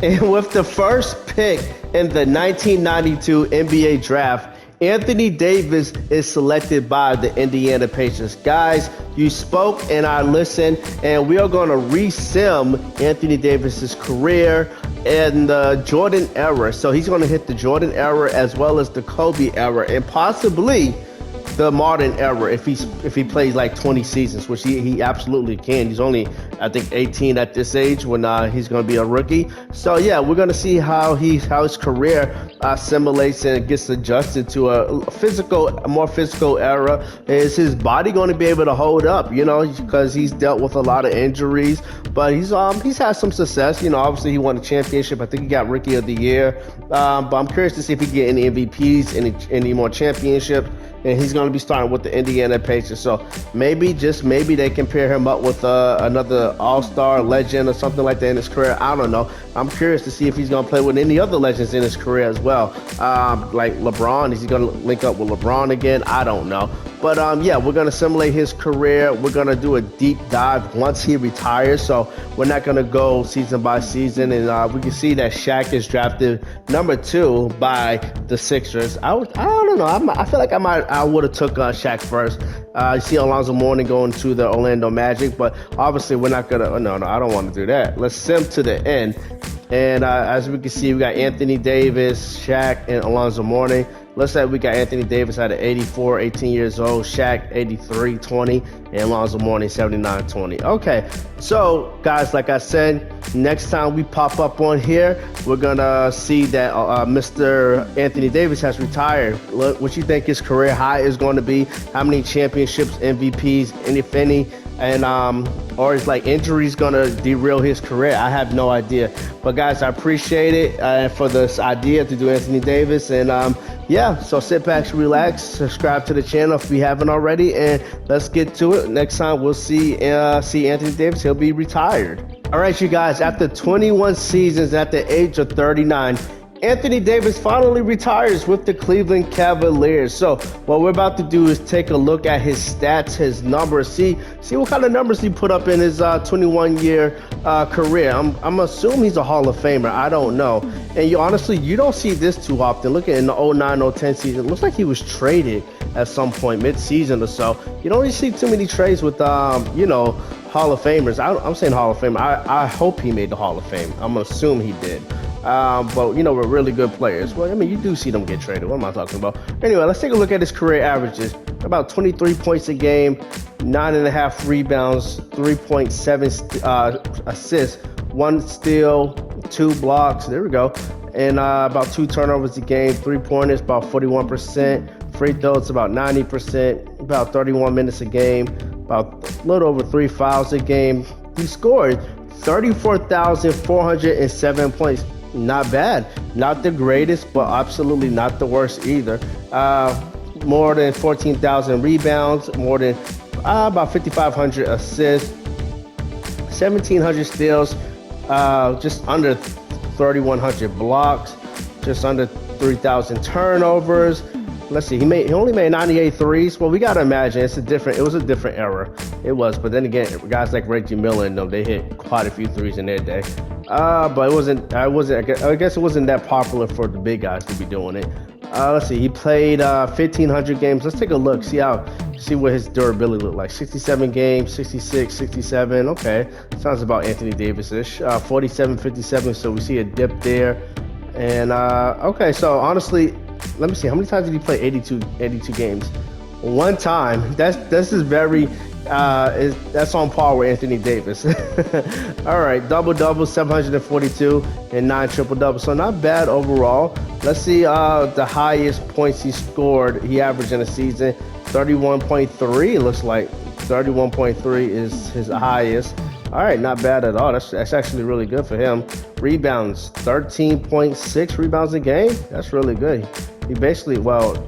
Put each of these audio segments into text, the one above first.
And with the first pick in the 1992 NBA draft, Anthony Davis is selected by the Indiana Pacers. Guys, you spoke and I listened, and we are going to re-sim Anthony Davis's career in the Jordan era. So he's going to hit the Jordan era as well as the Kobe era, and possibly the modern era if he plays like 20 seasons, which he absolutely can. He's only, I think, 18 at this age when he's going to be a rookie. So yeah, we're going to see how his career assimilates and gets adjusted to a more physical era. Is his body going to be able to hold up? You know, because he's dealt with a lot of injuries, but he's had some success. You know, obviously he won a championship. I think he got Rookie of the Year. But I'm curious to see if he get any MVPs, any more championships. And he's going to be starting with the Indiana Pacers. So maybe, just maybe, they can pair him up with another all-star legend or something like that in his career. I don't know. I'm curious to see if he's going to play with any other legends in his career as well. Like LeBron. Is he going to link up with LeBron again? I don't know. But yeah, we're going to simulate his career. We're going to do a deep dive once he retires. So we're not going to go season by season. And we can see that Shaq is drafted number 2 by the Sixers. I don't know. I feel like I would have took Shaq first. You see Alonzo Mourning going to the Orlando Magic, but obviously we're not going to. No, I don't want to do that. Let's sim to the end. And as we can see, we got Anthony Davis, Shaq, and Alonzo Mourning. Let's say we got Anthony Davis at 84, 18 years old, Shaq 83, 20, and Alonzo Mourning 79, 20. Okay, so guys, like I said, next time we pop up on here, we're gonna see that Mr. Anthony Davis has retired. What you think his career high is going to be? How many championships, MVPs, and if any? And or is like injuries gonna derail his career? I have no idea. But guys, I appreciate it for this idea to do Anthony Davis. And yeah, so sit back, relax, subscribe to the channel if you haven't already, and let's get to it. Next time we'll see Anthony Davis. He'll be retired. All right, you guys, after 21 seasons at the age of 39, Anthony Davis finally retires with the Cleveland Cavaliers. So what we're about to do is take a look at his stats, his numbers, see what kind of numbers he put up in his 21-year career. I'm assuming he's a Hall of Famer. I don't know. And honestly, you don't see this too often. Look at in the 09-010 season, it looks like he was traded at some point mid-season or so. You don't really see too many trades with Hall of Famers. I'm saying Hall of Fame. I hope he made the Hall of Fame. I'm gonna assume he did. But we're really good players. Well, I mean, you do see them get traded. What am I talking about? Anyway, let's take a look at his career averages. About 23 points a game, 9.5 rebounds, 3.7 assists, 1 steal, 2 blocks. There we go. And about 2 turnovers a game, 3-pointers, about 41%. Free throws, about 90%. About 31 minutes a game, about a little over 3 fouls a game. He scored 34,407 points. Not bad. Not the greatest, but absolutely not the worst either. More than 14,000 rebounds, more than about 5,500 assists, 1,700 steals, just under 3,100 blocks, just under 3,000 turnovers. Let's see, he only made 98 threes. Well, we got to imagine it was a different era. It was, but then again, guys like Reggie Miller and them, they hit quite a few threes in their day. But I guess it wasn't that popular for the big guys to be doing it. Let's see, he played 1,500 games. Let's take a look, see what his durability looked like. 67 games, 66, 67. Okay, sounds about Anthony Davis-ish. 47, 57, so we see a dip there. And okay, so honestly, let me see, how many times did he play 82 games? One time. That's on par with Anthony Davis. All right, double 742 and 9 triple doubles. So not bad overall. Let's see the highest points he scored. He averaged in a season 31.3. It looks like 31.3 is his highest. All right, not bad at all. That's actually really good for him. Rebounds, 13.6 rebounds a game. That's really good. He basically,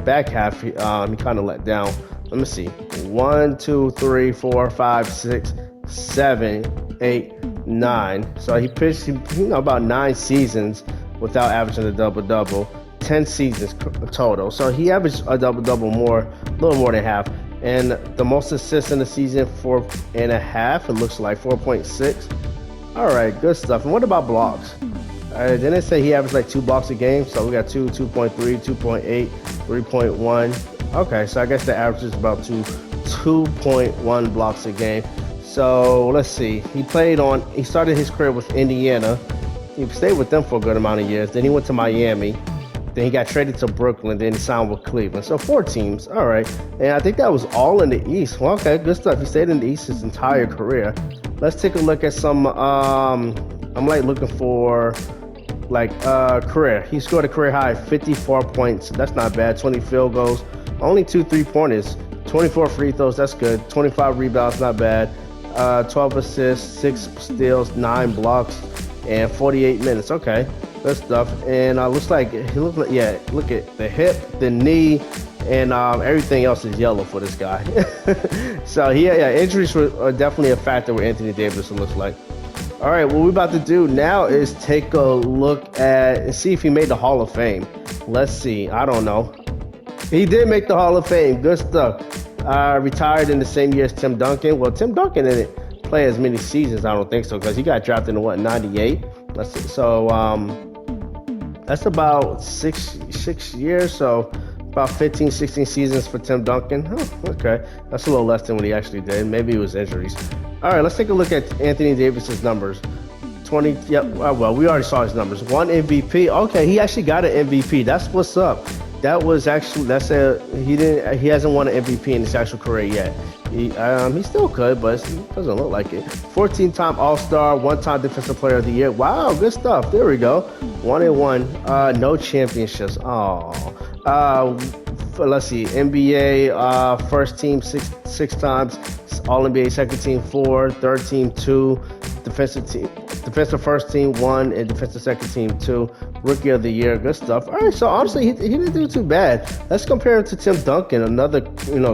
back half, he kind of let down. Let me see. 1, 2, 3, 4, 5, 6, 7, 8, 9. So he pitched, about 9 seasons without averaging a double-double. 10 seasons total. So he averaged a double-double a little more than half. And the most assists in the season, 4.5. It looks like 4.6. All right, good stuff. And what about blocks? Then they say he averaged like 2 blocks a game. So we got 2.3, 2.8, 3.1. Okay, so I guess the average is about 2.1 blocks a game. So let's see. He started his career with Indiana. He stayed with them for a good amount of years. Then he went to Miami. Then he got traded to Brooklyn. Then he signed with Cleveland. So 4 teams. All right. And I think that was all in the East. Well, okay, good stuff. He stayed in the East his entire career. Let's take a look at some. I'm like looking for career. He scored a career high 54 points. That's not bad. 20 field goals. Only 2 3-pointers. 24 free throws. That's good. 25 rebounds. Not bad. 12 assists, 6 steals, 9 blocks, and 48 minutes. Okay, good stuff. And look at the hip, the knee, and everything else is yellow for this guy. So injuries are definitely a factor with Anthony Davis, it looks like. All right, what we're about to do now is take a look at and see if he made the Hall of Fame. Let's see. I don't know. He did make the Hall of Fame. Good stuff. Retired in the same year as Tim Duncan. Well, Tim Duncan didn't play as many seasons, I don't think so, because he got drafted in 98. So that's about six years. So about 15, 16 seasons for Tim Duncan. Oh, okay, that's a little less than what he actually did. Maybe it was injuries. All right, let's take a look at Anthony Davis's numbers. 20. Yep. Well, we already saw his numbers. 1 MVP. Okay, he actually got an MVP. That's what's up. He hasn't won an MVP in his actual career yet. He still could, but it doesn't look like it. 14-time All-Star, 1-time Defensive Player of the Year. Wow, good stuff. There we go. 1-1. No championships. Let's see. NBA first team six times. All-NBA second team 4, third team 2, defensive first team 1, and defensive second team 2. Rookie of the Year, good stuff. All right, so honestly, he didn't do too bad. Let's compare him to Tim Duncan, another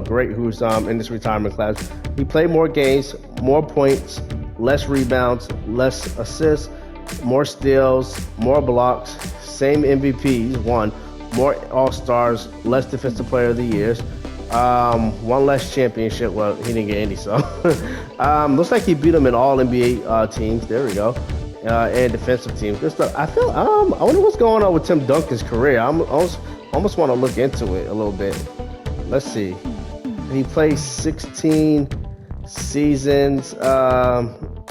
great who's in this retirement class. He played more games, more points, less rebounds, less assists, more steals, more blocks, same MVPs, 1, more All-Stars, less Defensive Player of the Years. 1 less championship. Well, he didn't get any, so looks like he beat him in all NBA teams. There we go. And defensive teams. Good stuff. I wonder what's going on with Tim Duncan's career. I almost want to look into it a little bit. Let's see. He played 16 seasons.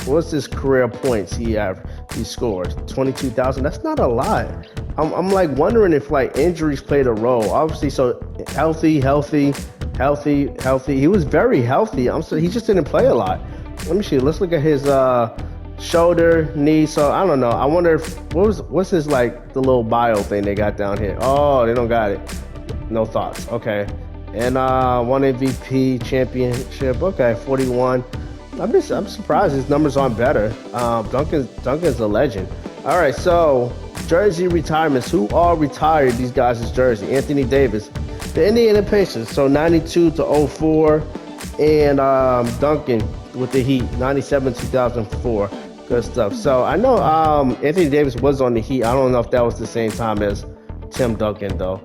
What's his career points he scored? 22,000. That's not a lot. I'm like wondering if like injuries played a role. Obviously, so healthy. He was very healthy. He just didn't play a lot. Let me see. Let's look at his shoulder, knee. So I don't know. I wonder what's his like the little bio thing they got down here. Oh, they don't got it. No thoughts. Okay. And 1 MVP championship. Okay, 41. I'm surprised his numbers aren't better. Duncan's a legend. All right, so jersey retirements. Who all retired these guys' jersey? Anthony Davis, the Indiana Pacers, so 92 to 04, and Duncan with the Heat, 97 2004. Good stuff. So I know Anthony Davis was on the Heat. I don't know if that was the same time as Tim Duncan though.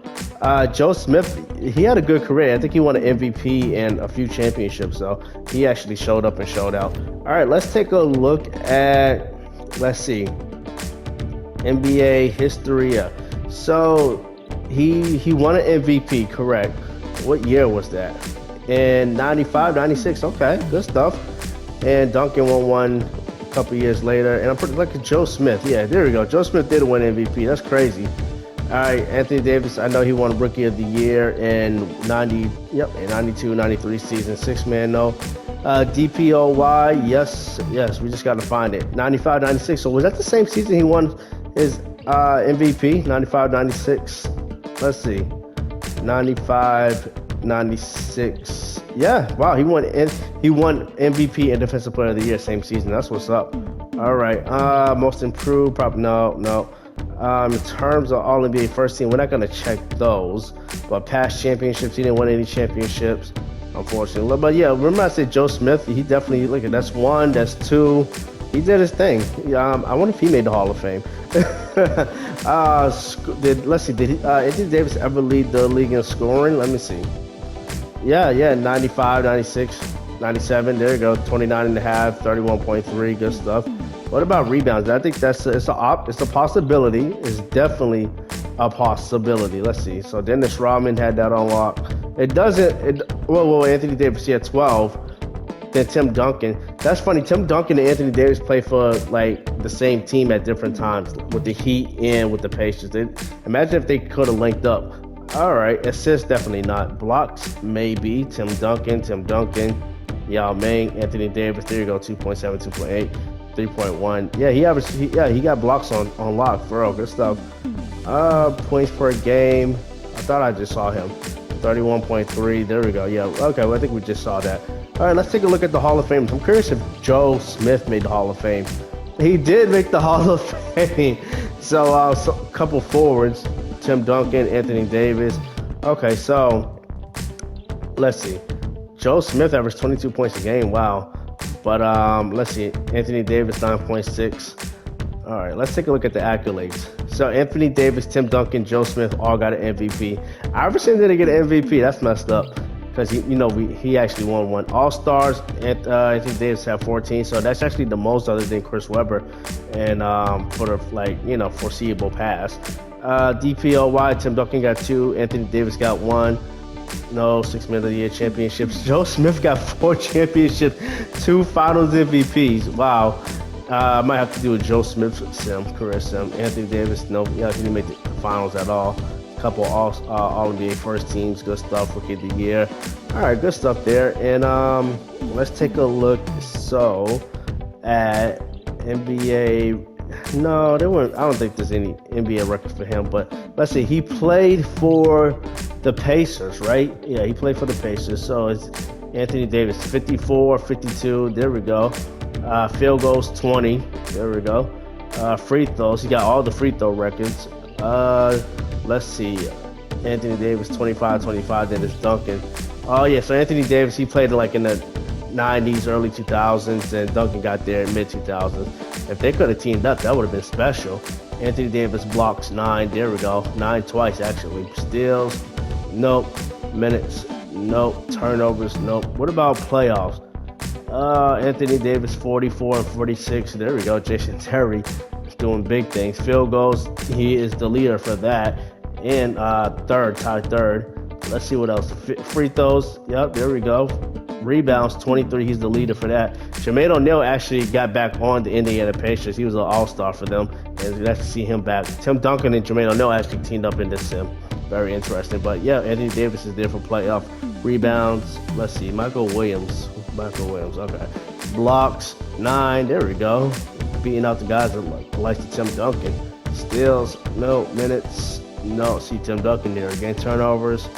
Joe Smith, he had a good career. I think he won an MVP and a few championships, so he actually showed up and showed out. All right, let's take a look at, let's see, NBA history. So he won an MVP, correct. What year was that? In 95, 96. Okay, good stuff. And Duncan won one a couple years later. And I'm pretty like Joe Smith. Yeah, there we go. Joe Smith did win MVP. That's crazy. All right, Anthony Davis, I know he won Rookie of the Year in 92, 93 season, 6-man, no. DPOY, yes, we just got to find it. 95, 96. So was that the same season he won his MVP? 95, 96. Let's see. 95, 96. Yeah, wow, he won MVP and Defensive Player of the Year same season. That's what's up. All right, most improved, probably no. In terms of All NBA first team, we're not going to check those. But past championships, he didn't win any championships, unfortunately. But yeah, remember I said Joe Smith? He definitely, look at that's 1, that's 2. He did his thing. I wonder if he made the Hall of Fame. Did Anthony Davis ever lead the league in scoring? Let me see. Yeah, 95, 96, 97. There you go. 29 and a half, 31.3. Good stuff. What about rebounds? I think it's a possibility. It's definitely a possibility. Let's see. So Dennis Rodman had that on lock. It doesn't. Well, Anthony Davis, he had 12. Then Tim Duncan. That's funny. Tim Duncan and Anthony Davis play for like the same team at different times with the Heat and with the Pacers. Imagine if they could have linked up. All right, assists definitely not. Blocks maybe. Tim Duncan. Yao Ming, Anthony Davis. There you go. 2.7, 2.8, 3.1. Yeah, he got blocks on lock. For real, good stuff. Points per game. I thought I just saw him. 31.3. There we go. Yeah. Okay. Well, I think we just saw that. All right, let's take a look at the Hall of Fame. I'm curious if Joe Smith made the Hall of Fame. He did make the Hall of Fame. So a couple forwards, Tim Duncan, Anthony Davis. Okay, so let's see. Joe Smith averaged 22 points a game. Wow. But let's see. Anthony Davis, 9.6. All right, let's take a look at the accolades. So Anthony Davis, Tim Duncan, Joe Smith all got an MVP. Iverson didn't get an MVP. That's messed up. Because he actually won one. All-Stars, Anthony Davis had 14, so that's actually the most other than Chris Webber, and for the foreseeable past. DPOY, Tim Duncan got 2, Anthony Davis got 1. No 6 Man of the Year championships. Joe Smith got 4 championships, 2 Finals MVPs. Wow. I might have to do a Joe Smith sim, career sim. Anthony Davis, no, he didn't make the finals at all. Couple all-NBA first teams, good stuff, Rookie of the Year. All right, good stuff there. And let's take a look at NBA. No, there weren't. I don't think there's any NBA records for him. But let's see, he played for the Pacers, right? Yeah, he played for the Pacers. So it's Anthony Davis, 54, 52. There we go. Field goals, 20. There we go. Free throws, he got all the free throw records. Let's see. Anthony Davis, 25, Dennis Duncan. Oh, yeah, so Anthony Davis, he played like in the 90s, early 2000s, and Duncan got there in mid-2000s. If they could have teamed up, that would have been special. Anthony Davis blocks 9. There we go. 9 twice, actually. Steals, nope. Minutes, nope. Turnovers, nope. What about playoffs? Anthony Davis, 44 and 46. There we go. Jason Terry doing big things. Field goals, he is the leader for that. And tied third. Let's see what else. Free throws, yep, there we go. Rebounds, 23, he's the leader for that. Jermaine O'Neal actually got back on the Indiana Pacers. He was an all-star for them, and nice to see him back. Tim Duncan and Jermaine O'Neal actually teamed up in this sim. Very interesting. But yeah, Anthony Davis is there for playoff rebounds. Let's see, Michael Williams, okay. Blocks, 9, there we go. Beating out the guys that like Tim Duncan. Steals, no. Minutes, no. See Tim Duncan there again. Turnovers,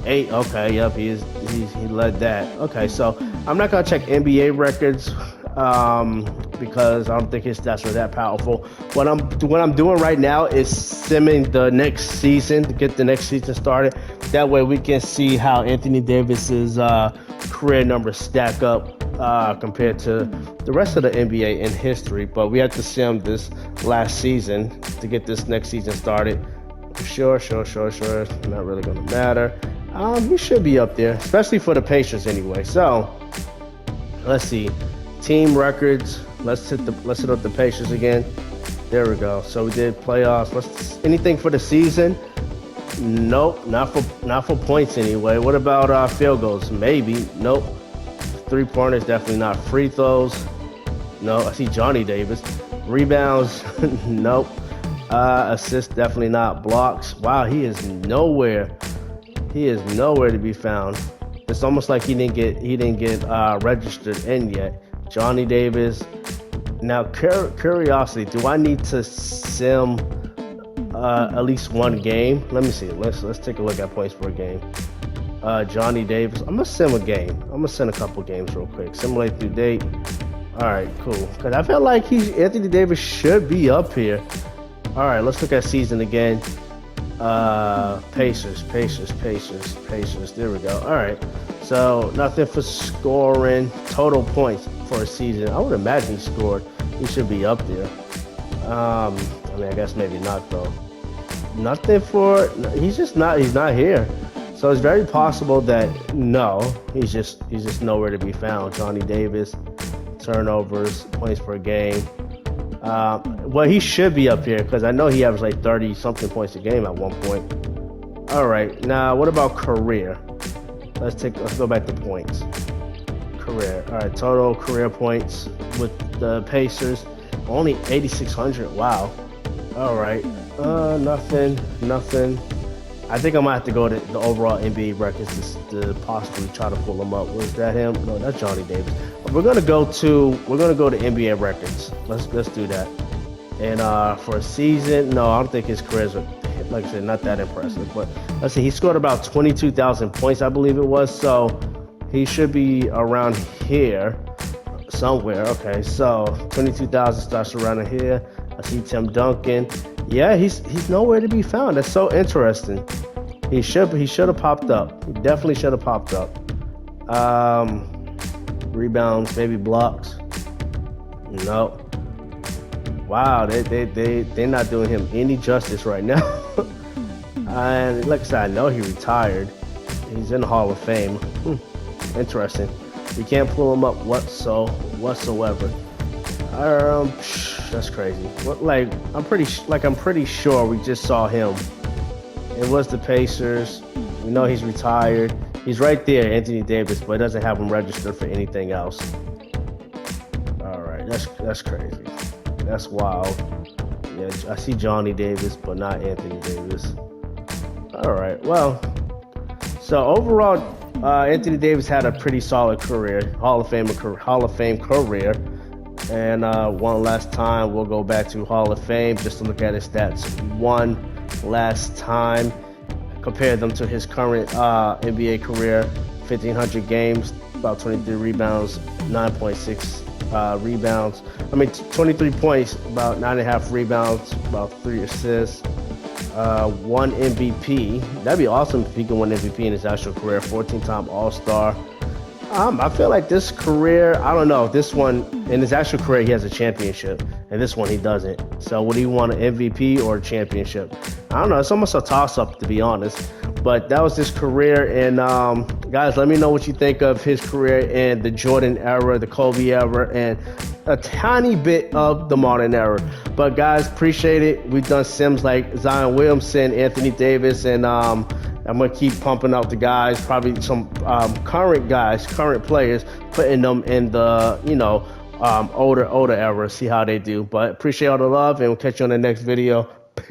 8. Okay, yep, he led that. Okay, so I'm not gonna check NBA records because I don't think his stats are that powerful. What I'm doing right now is simming the next season to get the next season started. That way we can see how Anthony Davis's career numbers stack up compared to the rest of the NBA in history. But we have to sim this last season to get this next season started. Sure. Not really gonna matter. He should be up there, especially for the Pacers anyway. So let's see, team records. Let's hit up the Pacers again. There we go. So we did playoffs. Anything for the season? Nope, not for points anyway. What about field goals? Maybe. Nope. 3-pointers, definitely not. Free throws, no. I see Johnny Davis. Rebounds, nope. Assists, definitely not. Blocks, wow, he is nowhere to be found. It's almost like he didn't get registered in yet. Johnny Davis. Now, curiosity, do I need to sim at least one game? Let me see. Let's take a look at points per game. Johnny Davis. I'm gonna sim a game. I'm gonna send a couple games real quick. Simulate through date. All right, cool. Cause I feel like Anthony Davis should be up here. All right, let's look at season again. Pacers. There we go. All right. So nothing for scoring. Total points for a season. I would imagine he scored. He should be up there. I mean, I guess maybe not though. Nothing for. He's not here. So it's very possible that no, he's just nowhere to be found. Johnny Davis, turnovers, points per game. Well, he should be up here because I know he averaged like 30 something points a game at one point. All right, now what about career? Let's go back to points. Career. All right, total career points with the Pacers, only 8,600. Wow. All right, nothing. I think I might have to go to the overall NBA records to possibly try to pull him up. Was that him? No, that's Johnny Davis. We're gonna go to NBA records. Let's do that. And for a season, no, I don't think his careers are, like I said, not that impressive. But let's see, he scored about 22,000 points, I believe it was. So he should be around here somewhere. Okay, so 22,000 starts around here. I see Tim Duncan. Yeah, he's nowhere to be found. That's so interesting. He should have popped up. He definitely should have popped up. Rebounds, maybe blocks. No. Wow, they're not doing him any justice right now. And like I said, I know he retired. He's in the Hall of Fame. Interesting. We can't pull him up whatsoever. That's crazy. I'm pretty sure we just saw him. It was the Pacers. We know he's retired. He's right there, Anthony Davis, but it doesn't have him registered for anything else. All right, that's crazy. That's wild. Yeah, I see Johnny Davis, but not Anthony Davis. All right, well, so overall, Anthony Davis had a pretty solid career, Hall of Fame career. And one last time, we'll go back to Hall of Fame just to look at his stats one last time. Compare them to his current NBA career: 1,500 games, about 23 rebounds, 9.6 rebounds. 23 points, about 9.5 rebounds, about 3 assists. One MVP. That'd be awesome if he can win MVP in his actual career. 14-time All-Star. I feel like this career, I don't know, this one, in his actual career, he has a championship, and this one he doesn't. So would he want an MVP or a championship? I don't know. It's almost a toss-up, to be honest. But that was his career, and guys, let me know what you think of his career in the Jordan era, the Kobe era, and a tiny bit of the modern era. But guys, appreciate it. We've done Sims like Zion Williamson, Anthony Davis, and I'm going to keep pumping out the guys, probably some current players, putting them in the, older era, see how they do. But appreciate all the love, and we'll catch you on the next video.